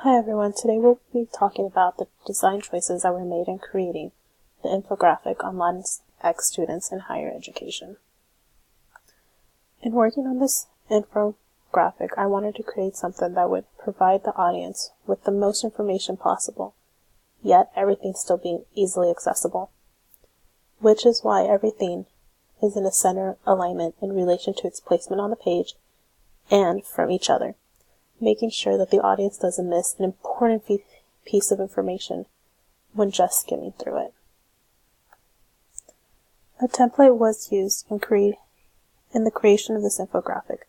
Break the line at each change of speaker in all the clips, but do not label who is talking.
Hi everyone, today we'll be talking about the design choices that were made in creating the infographic on Latinx students in higher education. In working on this infographic, I wanted to create something that would provide the audience with the most information possible, yet everything still being easily accessible, which is why everything is in a center alignment in relation to its placement on the page and from each other, making sure that the audience doesn't miss an important piece of information when just skimming through it. A template was used in the creation of this infographic.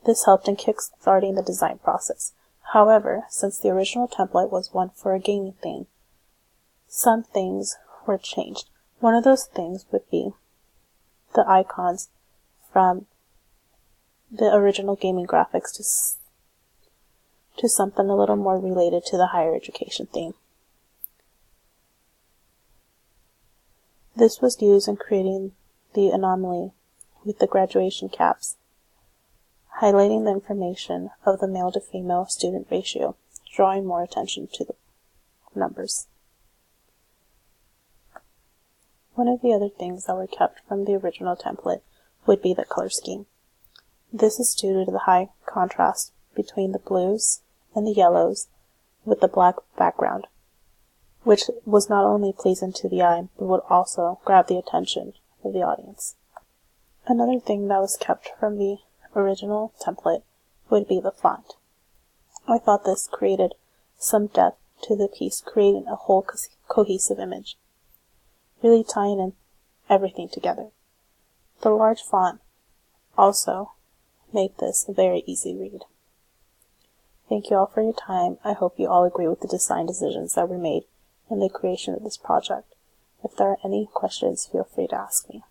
This helped in kickstarting the design process. However, since the original template was one for a gaming theme, some things were changed. One of those things would be the icons from the original gaming graphics to something a little more related to the higher education theme. This was used in creating the anomaly with the graduation caps, highlighting the information of the male to female student ratio, drawing more attention to the numbers. One of the other things that were kept from the original template would be the color scheme. This is due to the high contrast between the blues and the yellows with the black background, which was not only pleasing to the eye, but would also grab the attention of the audience. Another thing that was kept from the original template would be the font. I thought this created some depth to the piece, creating a whole cohesive image, really tying in everything together. The large font also made this a very easy read. Thank you all for your time. I hope you all agree with the design decisions that were made in the creation of this project. If there are any questions, feel free to ask me.